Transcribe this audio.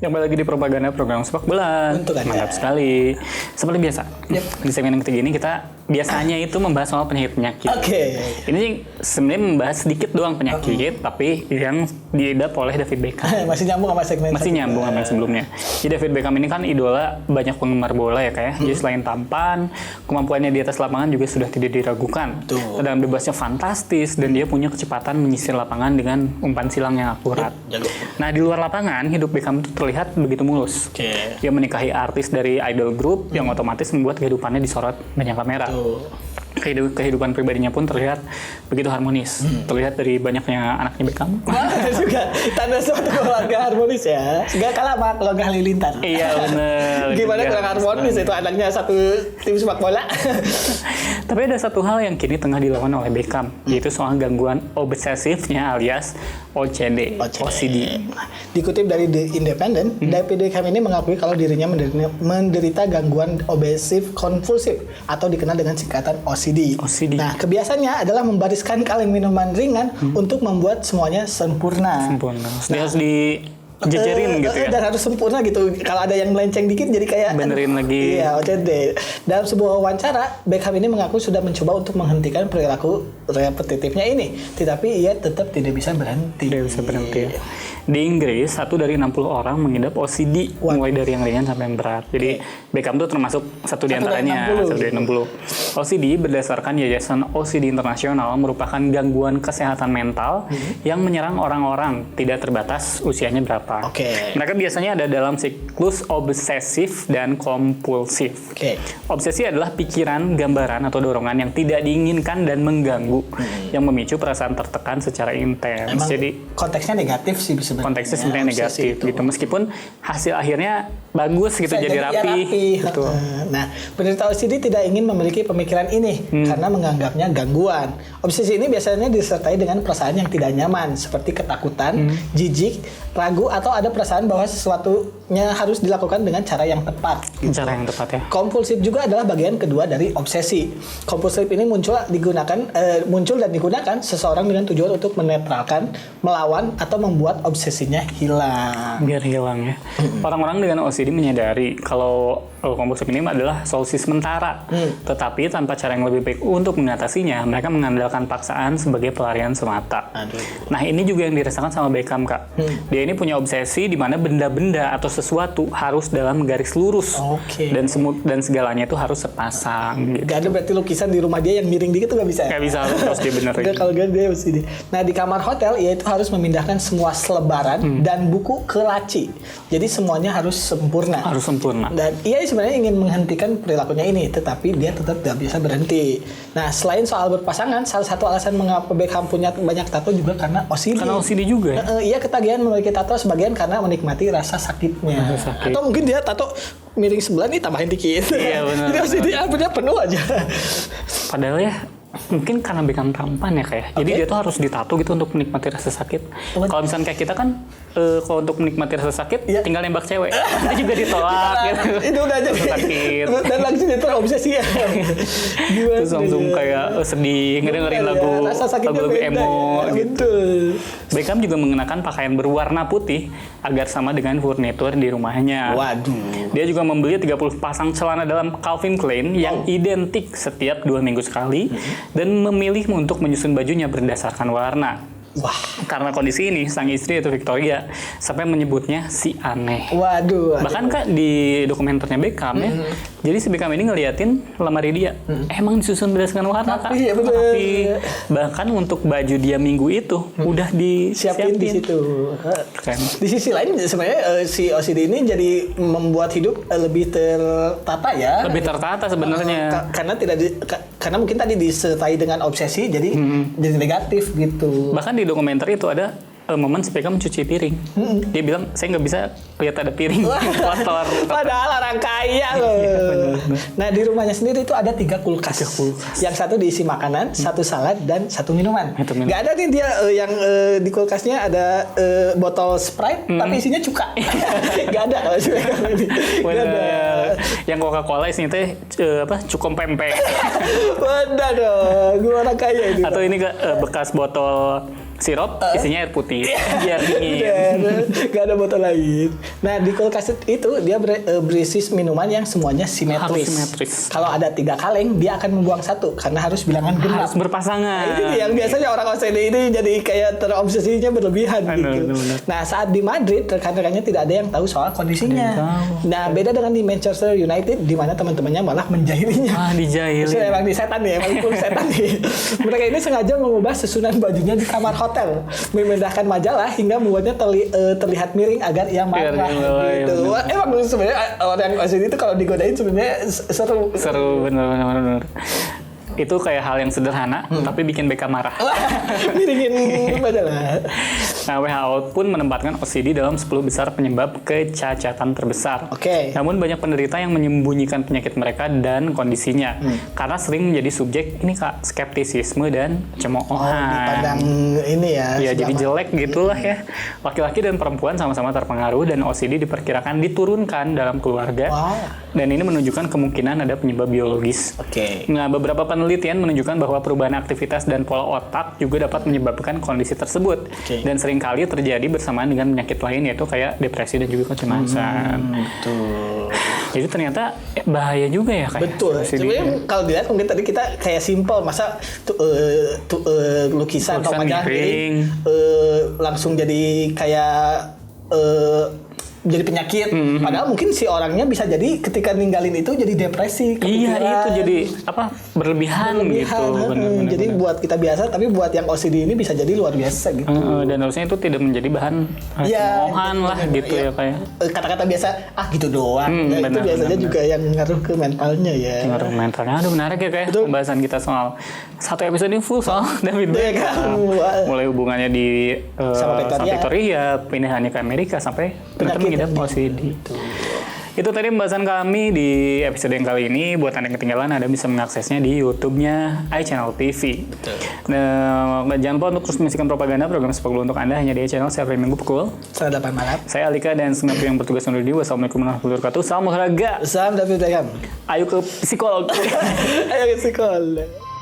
Yang lagi di propaganda program sepak bola. Untuk Anda. Mantap sekali. Seperti biasa, di segmen yang ketiga ini kita biasanya itu membahas soal penyakit-penyakit. Oke. Ini sebenarnya membahas sedikit doang penyakit, tapi yang diidap oleh David Beckham. Masih nyambung sama segmen Masih nyambung sama yang sebelumnya. Jadi David Beckham ini kan idola banyak penggemar bola ya kayak. Jadi selain tampan, kemampuannya di atas lapangan juga sudah tidak diragukan. Betul. Tendangan bebasnya fantastis dan dia punya kecepatan menyisir lapangan dengan umpan silang yang akurat. Jago. Nah di luar lapangan hidup Beckham itu terlihat begitu mulus. Oke. Dia menikahi artis dari idol group yang otomatis membuat kehidupannya disorot banyak kamera. Tuh. Kehidupan pribadinya pun terlihat begitu harmonis. Terlihat dari banyaknya anaknya Beckham. Wah, itu juga tanda suatu keluarga harmonis ya. Gak kalah sama keluarga Halilintar. Iya benar. Gimana kurang harmonis itu anaknya satu tim sepak bola. Tapi ada satu hal yang kini tengah dilawan oleh Beckham, yaitu soal gangguan obsesifnya alias OCD. Dikutip dari The Independent, David Beckham ini mengakui kalau dirinya menderita gangguan obsesif kompulsif atau dikenal dengan singkatan OCD. Nah, kebiasaannya adalah membariskan kaleng minuman ringan untuk membuat semuanya sempurna. Dia harus dijejerin gitu ya. Dan harus sempurna gitu. Kalau ada yang melenceng dikit jadi kayak benerin lagi. Iya, OCD. Dalam sebuah wawancara, Beckham ini mengaku sudah mencoba untuk menghentikan perilaku repetitifnya ini, tetapi ia tetap tidak bisa berhenti. Tidak bisa berhenti. Di Inggris, 1 dari 60 orang mengidap OCD, mulai dari yang ringan sampai yang berat. Jadi Beckham tuh termasuk satu di antaranya, 1 dari 60. OCD berdasarkan Yayasan OCD Internasional merupakan gangguan kesehatan mental yang menyerang orang-orang tidak terbatas usianya berapa. Mereka biasanya ada dalam siklus obsesif dan kompulsif. Obsesi adalah pikiran, gambaran, atau dorongan yang tidak diinginkan dan mengganggu, yang memicu perasaan tertekan secara intens. Emang jadi konteksnya negatif sih sebenarnya. Konteksnya sebenarnya negatif gitu. Meskipun hasil akhirnya bagus gitu, jadi rapi. Gitu. Nah, penderita OCD tidak ingin memiliki pemikiran ini karena menganggapnya gangguan. Obsesi ini biasanya disertai dengan perasaan yang tidak nyaman seperti ketakutan, jijik, ragu, atau ada perasaan bahwa sesuatunya harus dilakukan dengan cara yang tepat. Gitu. Cara yang tepat ya. Kompulsif juga adalah bagian kedua dari obsesi. Kompulsif ini muncul dan digunakan seseorang dengan tujuan untuk menetralkan, melawan, atau membuat obsesinya hilang. Biar hilang ya. Orang-orang dengan OCD menyadari kalau kompulsif ini adalah solusi sementara. Tetapi tanpa cara yang lebih baik untuk mengatasinya, mereka mengandalkan paksaan sebagai pelarian semata. Nah ini juga yang dirasakan sama Beckham, Kak. Dia ini punya obsesi di mana benda-benda atau sesuatu harus dalam garis lurus. Dan segalanya itu harus sepasang. Gitu. Gak ada berarti lukisan di rumah dia yang miring dikit tuh gak bisa? Gak bisa, harus dia benerin. Kalau gak dia OCD. Nah di kamar hotel, yaitu harus memindahkan semua selebaran dan buku ke laci. Jadi semuanya harus sempurna. Harus sempurna. Dan ia sebenarnya ingin menghentikan perilakunya ini, tetapi dia tetap tidak bisa berhenti. Nah, selain soal berpasangan, salah satu alasan mengapa Beckham punya banyak tato juga karena OCD. Karena OCD juga ya? Ia ketagihan memiliki tato sebagian karena menikmati rasa sakitnya. Atau mungkin dia tato miring sebelah nih tambahin dikit. Iya benar. Jadi OCD punya penuh aja. Padahal ya mungkin karena Beckham tampan ya kayak. Jadi dia tuh harus ditato gitu untuk menikmati rasa sakit. Kalau misalnya kayak kita kan kalau untuk menikmati rasa sakit tinggal nembak cewek. Nanti juga ditolak gitu. Itu udah jadi sakit. Dan langsung itu obsesi ya. Terus langsung kayak sedih ngedengerin lagu emo gitu. Beckham juga mengenakan pakaian berwarna putih agar sama dengan furnitur di rumahnya. Waduh. Dia juga membeli 30 pasang celana dalam Calvin Klein yang identik setiap 2 minggu sekali dan memilih untuk menyusun bajunya berdasarkan warna. Wah, karena kondisi ini sang istri yaitu Victoria sampai menyebutnya si aneh. Waduh. Bahkan Kak di dokumenternya Beckham ya. Jadi si Beckham ini ngeliatin lemari dia. Emang disusun berdasarkan warna Kak. Ya tapi bahkan untuk baju dia minggu itu udah disiapin di situ. Keren. Di sisi lain sebenarnya si OCD ini jadi membuat hidup lebih tertata ya. Lebih tertata sebenarnya. Karena mungkin tadi disertai dengan obsesi jadi negatif gitu. Bahkan di dokumenter itu ada momen Beckham mencuci piring. Dia bilang, saya nggak bisa lihat ada piring kotor. Padahal orang kaya loh. Nah di rumahnya sendiri itu ada 3 kulkas. Yang satu diisi makanan, 1 salad, dan 1 minuman. Gak ada nih dia yang di kulkasnya ada botol Sprite, tapi isinya cuka. Gak ada kalau ini. Gak ada. Yang Coca-Cola isinya teh cukup pempek. Wadah dong, gue orang kaya ini. Atau ini bekas botol sirup isinya air putih biar dingin. Gak ada botol lain. Nah di kulkas itu dia berisi minuman yang semuanya Harus simetris. simetris. Kalau ada 3 kaleng dia akan membuang 1 karena harus bilangan genap. Harus berpasangan. Nah, ini yang biasanya orang OCD ini jadi kayak terobsesinya berlebihan gitu. Benar. Nah saat di Madrid rekan-rekannya tidak ada yang tahu soal kondisinya. Nah beda dengan di Manchester United di mana teman-temannya malah menjahilinya. Dijahilin. Maksudnya emang di setan nih, emang full setan nih. Mereka ini sengaja mengubah susunan bajunya di kamar hotel, memindahkan majalah hingga membuatnya terlihat miring agar ia marah gitu. Emang sebenarnya orang OCD itu kalau digodain sebenarnya seru. Seru bener. Itu kayak hal yang sederhana, tapi bikin BK marah. Miringin majalah. Nah, WHO pun menempatkan OCD dalam 10 besar penyebab kecacatan terbesar. Oke. Namun banyak penderita yang menyembunyikan penyakit mereka dan kondisinya, karena sering menjadi subjek ini Kak, skeptisisme dan cemoohan. Dipandang ini ya. Ya jadi jelek gitulah ya. Laki-laki dan perempuan sama-sama terpengaruh dan OCD diperkirakan diturunkan dalam keluarga. Wow. Dan ini menunjukkan kemungkinan ada penyebab biologis. Oke. Nah, beberapa penelitian menunjukkan bahwa perubahan aktivitas dan pola otak juga dapat menyebabkan kondisi tersebut. Dan seringkali terjadi bersamaan dengan penyakit lain yaitu kayak depresi dan juga kecemasan. Betul. Jadi ternyata bahaya juga ya kayak. Betul. Sebenarnya kalau dilihat mungkin tadi kita kayak simple masa lukisan atau majalah miring. langsung jadi kayak jadi penyakit. Padahal mungkin si orangnya bisa jadi ketika ninggalin itu jadi depresi. Iya itu jadi apa berlebihan gitu. Bener, jadi buat kita biasa tapi buat yang OCD ini bisa jadi luar biasa gitu. Dan harusnya itu tidak menjadi bahan cemoohan lah gitu ya kayak. Kata-kata biasa gitu doang. Nah, itu biasanya juga yang ngaruh ke mentalnya ya. Ngaruh mentalnya. Aduh menarik ya kayak pembahasan kita soal satu episode ini full soal David Beckham. Mulai hubungannya di sama Victoria, pindahannya ke Amerika sampai ternyata mengidap OCD. Itu tadi pembahasan kami di episode yang kali ini. Buat Anda yang ketinggalan, Anda bisa mengaksesnya di YouTube-nya iChannel TV. Nah, jangan lupa untuk terus menyaksikan propaganda program Sepak Bola untuk Anda hanya di iChannel setiap hari Minggu pukul 8 malam. Saya Alika dan segenap yang bertugas undur diri. Wassalamualaikum warahmatullahi wabarakatuh. Salam olahraga. Salam David Beckham. Ayo ke psikolog. Ayo ke psikolog.